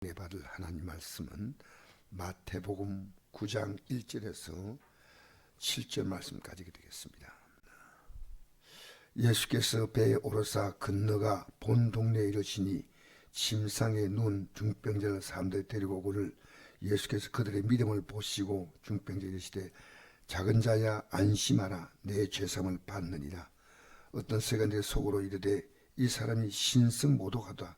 받을 하나님 말씀은 마태복음 9장 1절에서 7절 말씀까지 되겠습니다. 예수께서 배에 오르사 건너가 본 동네에 이르시니 침상에 누운 중병자를 사람들이 데리고 오거늘 예수께서 그들의 믿음을 보시고 중병자에게 이르시되 작은 자야 안심하라 내 죄사함을 받느니라. 어떤 세간들의 속으로 이르되 이 사람이 신성 모독하다.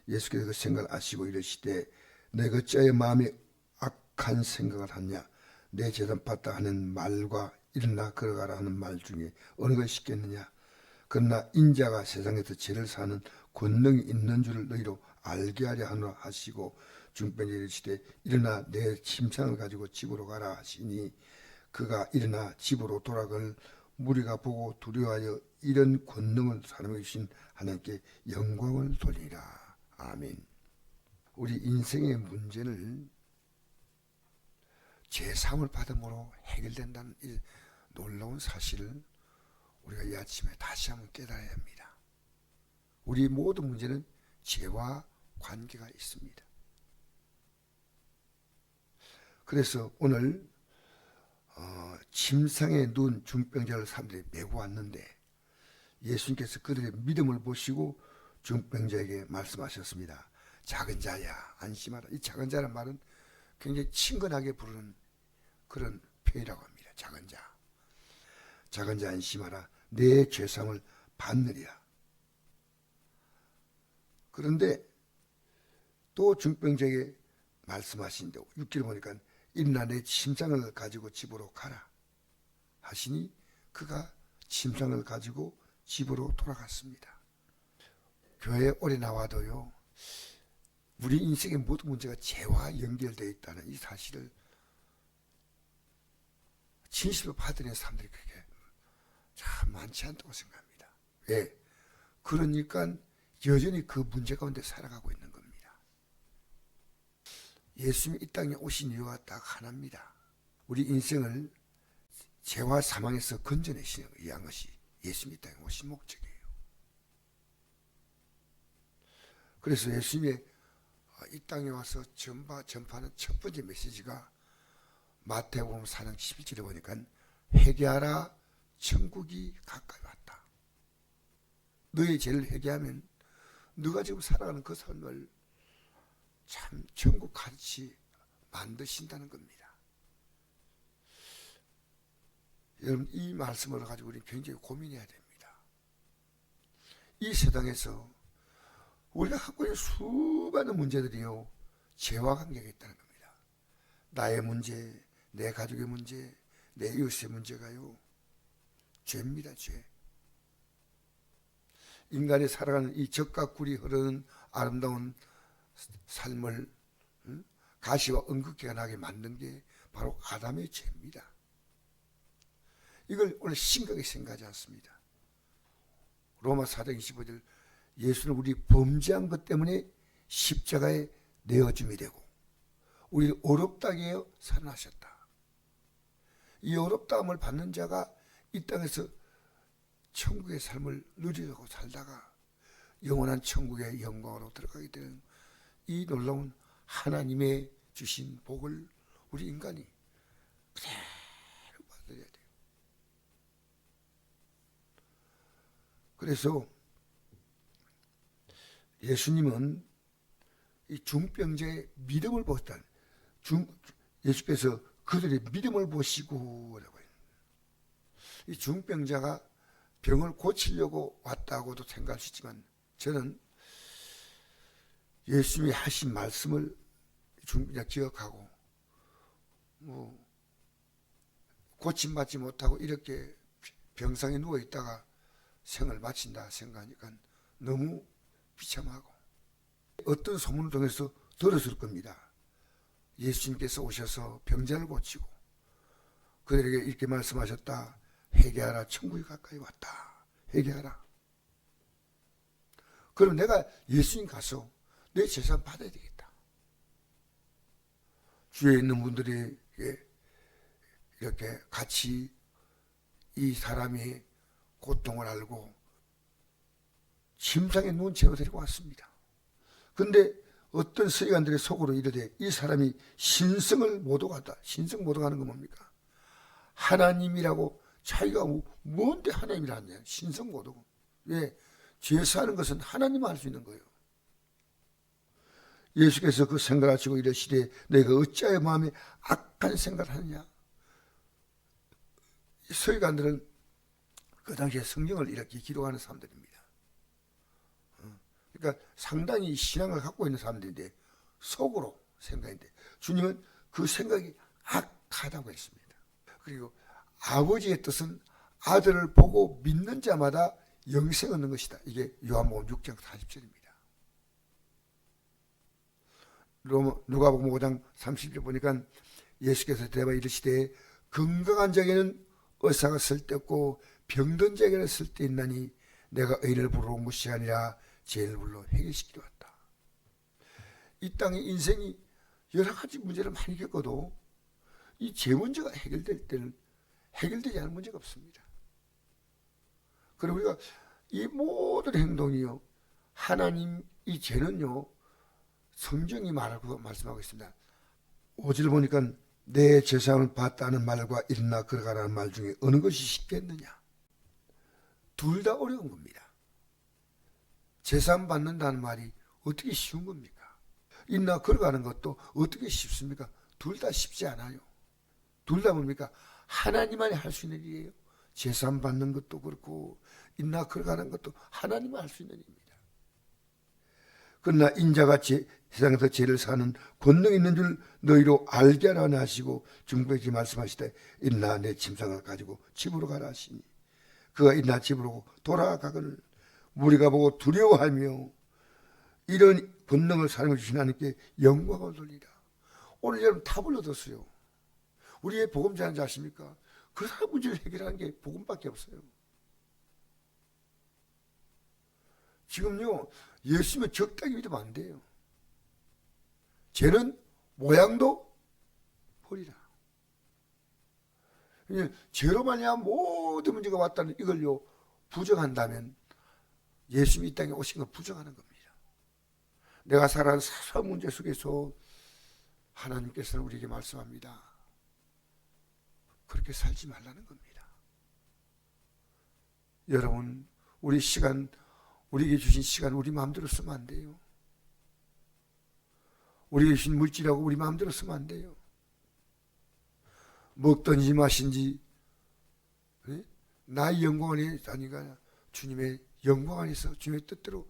예수께서 그 생각을 아시고 이르시되 내가 어찌하여 마음에 악한 생각을 하냐. 내 재산 받다 하는 말과 일어나 걸어가라 하는 말 중에 어느 것이 쉽겠느냐. 그러나 인자가 세상에서 죄를 사는 권능이 있는 줄을 너희로 알게 하려 하노라 하시고 중병자에게 이르시되 일어나 내 침상을 가지고 집으로 가라 하시니 그가 일어나 집으로 돌아갈 무리가 보고 두려워하여 이런 권능을 사람에게 주신 하나님께 영광을 돌리라. 아멘. 우리 인생의 문제는 죄사함을 받음으로 해결된다는 이 놀라운 사실을 우리가 이 아침에 다시 한번 깨달아야 합니다. 우리 모든 문제는 죄와 관계가 있습니다. 그래서 오늘 침상에 누운 중병자를 사람들이 메고 왔는데 예수님께서 그들의 믿음을 보시고 중병자에게 말씀하셨습니다. 작은 자야 안심하라. 이 작은 자란 말은 굉장히 친근하게 부르는 그런 표현이라고 합니다. 작은 자. 작은 자 안심하라. 내 죄상을 받느리라. 그런데 또 중병자에게 말씀하신데 6절 보니까 일어나 내 침상을 가지고 집으로 가라 하시니 그가 침상을 가지고 집으로 돌아갔습니다. 교회에 오래 나와도요, 우리 인생의 모든 문제가 죄와 연결되어 있다는 이 사실을 진실로 받아들이는 사람들이 그게 참 많지 않다고 생각합니다. 왜? 그러니까 여전히 그 문제 가운데 살아가고 있는 겁니다. 예수님이 이 땅에 오신 이유가 딱 하나입니다. 우리 인생을 죄와 사망에서 건져내시는 위한 것이 예수님이 이 땅에 오신 목적이에요. 그래서 예수님이 이 땅에 와서 전파하는 첫 번째 메시지가 마태복음 4장 11절에 보니까 회개하라 천국이 가까이 왔다. 너의 죄를 회개하면 너가 지금 살아가는 그 삶을 참 천국같이 만드신다는 겁니다. 여러분 이 말씀을 가지고 우리 굉장히 고민해야 됩니다. 이 세상에서 우리가 갖고 있는 수많은 문제들이요 죄와 관계가 있다는 겁니다. 나의 문제, 내 가족의 문제, 내 이웃의 문제가요 죄입니다. 죄. 인간이 살아가는 이 적과 꿀이 흐르는 아름다운 삶을 가시와 은극기가 나게 만든 게 바로 아담의 죄입니다. 이걸 오늘 심각하게 생각하지 않습니다. 로마 4장 25절 예수는 우리 범죄한 것 때문에 십자가에 내어줌이 되고 우리를 어렵다게 하여 살아나셨다. 이 어렵다함을 받는 자가 이 땅에서 천국의 삶을 누리려고 살다가 영원한 천국의 영광으로 들어가게 되는 이 놀라운 하나님의 주신 복을 우리 인간이 그대로 받아들여야 돼요. 그래서 예수님은 이 중병자의 믿음을 보셨다. 예수께서 그들의 믿음을 보시고 라고 해요. 이 중병자가 병을 고치려고 왔다고도 생각할 수 있지만 저는 예수님이 하신 말씀을 중병자 기억하고 고침받지 못하고 이렇게 병상에 누워있다가 생을 마친다 생각하니까 너무 비참하고 어떤 소문을 통해서 들었을 겁니다. 예수님께서 오셔서 병자를 고치고 그들에게 이렇게 말씀하셨다. 회개하라 천국이 가까이 왔다. 회개하라. 그럼 내가 예수님 가서 내 재산 받아야 되겠다. 주위에 있는 분들이 이렇게 같이 이 사람이 고통을 알고 침상에 누운 채로 데리고 왔습니다. 그런데 어떤 서기관들의 속으로 이르되 이 사람이 신성을 모독하다. 신성 모독하는 건 뭡니까? 하나님이라고 자기가 뭔데 하나님이라 하냐. 신성 모독. 왜? 죄사하는 것은 하나님만 할 수 있는 거예요. 예수께서 그 생각을 하시고 이르시되 너희가 어찌하여 마음에 악한 생각을 하느냐. 서기관들은 그 당시에 성경을 이렇게 기록하는 사람들입니다. 그러니까 상당히 신앙을 갖고 있는 사람들인데 속으로 생각인데 주님은 그 생각이 악하다고 했습니다. 그리고 아버지의 뜻은 아들을 보고 믿는 자마다 영생 얻는 것이다. 이게 요한복음 6장 40절입니다. 누가복음 5장 30절 보니까 예수께서 대답하여 이르시되 건강한 자에게는 의사가 쓸데없고 병든 자에게는 쓸데있나니 내가 의인을 부르러 온 것이 아니라 죄를 불러 해결시키려 왔다. 이 땅의 인생이 여러 가지 문제를 많이 겪어도 이 죄 문제가 해결될 때는 해결되지 않은 문제가 없습니다. 그리고 우리가 이 모든 행동이요, 하나님 이 죄는요, 성경이 말씀하고 있습니다. 5절 보니까 내 제사함을 받다는 말과 일어나 걸어가라는 말 중에 어느 것이 쉽겠느냐? 둘 다 어려운 겁니다. 제사함 받는다는 말이 어떻게 쉬운 겁니까? 일어나 걸어가는 것도 어떻게 쉽습니까? 둘 다 쉽지 않아요. 둘 다 뭡니까? 하나님만이 할 수 있는 일이에요. 제사함 받는 것도 그렇고 일어나 걸어가는 것도 하나님만 할 수 있는 일입니다. 그러나 인자가 세상에서 죄를 사는 권능이 있는 줄 너희로 알게 하라 하시고 중보에게 말씀하시되 일어나 내 침상을 가지고 집으로 가라 하시니 그가 일어나 집으로 돌아가거늘 무리가 보고 두려워하며 이런 권능을 사람에 주신 하나님께 영광을 돌리라. 오늘 여러분 답을 얻었어요. 우리의 복음 전하지 아십니까? 그 사람 문제를 해결하는 게 복음밖에 없어요. 지금요, 예수님을 적당히 믿으면 안 돼요. 죄는 모양도 버리라. 죄로 말미암아 모든 문제가 왔다는 이걸요 부정한다면 예수님이 이 땅에 오신 걸 부정하는 겁니다. 내가 살아가는 사소한 문제 속에서 하나님께서는 우리에게 말씀합니다. 그렇게 살지 말라는 겁니다. 여러분, 우리에게 주신 시간 우리 마음대로 쓰면 안 돼요. 우리에게 주신 물질하고 우리 마음대로 쓰면 안 돼요. 먹든지 마신지 나의 영광 안에 아니가 주님의 영광 안에서 주님의 뜻대로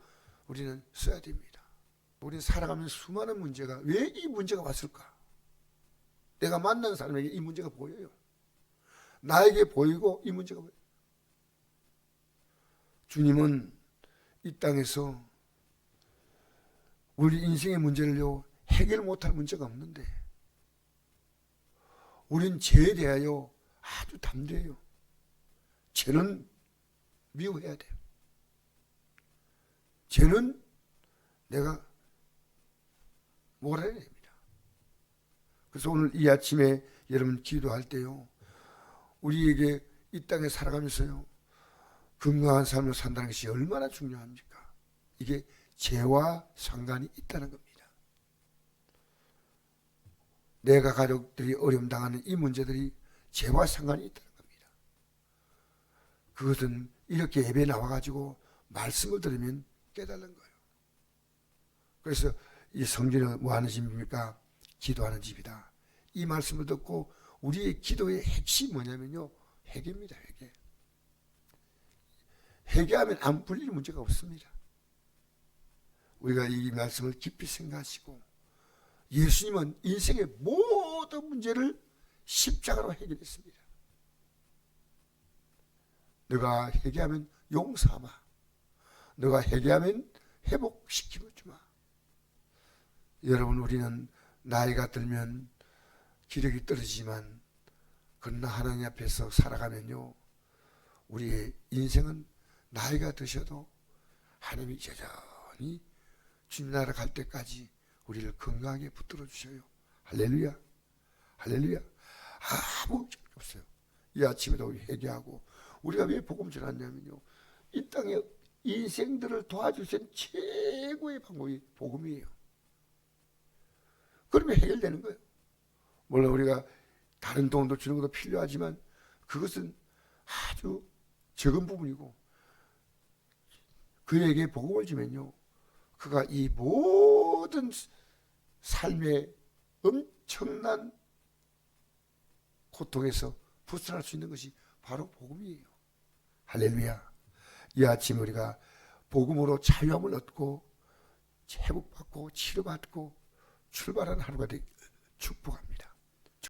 우리는 써야 됩니다. 우리는 살아가면서 수많은 문제가 왜 이 문제가 왔을까? 내가 만난 사람에게 이 문제가 보여요. 나에게 보이고 이 문제가 보여요. 주님은 이 땅에서 우리 인생의 문제를요 해결 못할 문제가 없는데 우린 죄에 대하여 아주 담대해요. 죄는 미워해야 돼요. 죄는 내가 몰아야 됩니다. 그래서 오늘 이 아침에 여러분 기도할 때요 우리에게 이 땅에 살아가면서요 건강한 삶을 산다는 것이 얼마나 중요합니까? 이게 죄와 상관이 있다는 겁니다. 내가 가족들이 어려움 당하는 이 문제들이 죄와 상관이 있다는 겁니다. 그것은 이렇게 예배에 나와가지고 말씀을 들으면 깨달는 거예요. 그래서 이 성전은 뭐 하는 집입니까? 기도하는 집이다. 이 말씀을 듣고 우리의 기도의 핵심이 뭐냐면요 회개입니다. 회개. 회개하면 안 풀릴 문제가 없습니다. 우리가 이 말씀을 깊이 생각하시고 예수님은 인생의 모든 문제를 십자가로 해결했습니다. 너가 회개하면 용서하마. 너가 회개하면 회복시키며 주마. 여러분 우리는 나이가 들면 기력이 떨어지지만 그러나 하나님 앞에서 살아가면요 우리의 인생은 나이가 드셔도 하나님이 여전히 주님 나라 갈 때까지 우리를 건강하게 붙들어 주셔요. 할렐루야. 할렐루야. 아무 문제 없어요. 이 아침에도 우리 회개하고 우리가 왜 복음 전하냐면요 이 땅에 인생들을 도와줄 수 있는 최고의 방법이 복음이에요. 기도로 해결되는 거예요. 물론 우리가 다른 돈도 주는 것도 필요하지만 그것은 아주 적은 부분이고, 그에게 복음을 주면요, 그가 이 모든 삶의 엄청난 고통에서 벗어날 수 있는 것이 바로 복음이에요. 할렐루야. 이 아침 우리가 복음으로 자유함을 얻고 회복받고 치료받고 출발하는 하루가 되기를 축복합니다.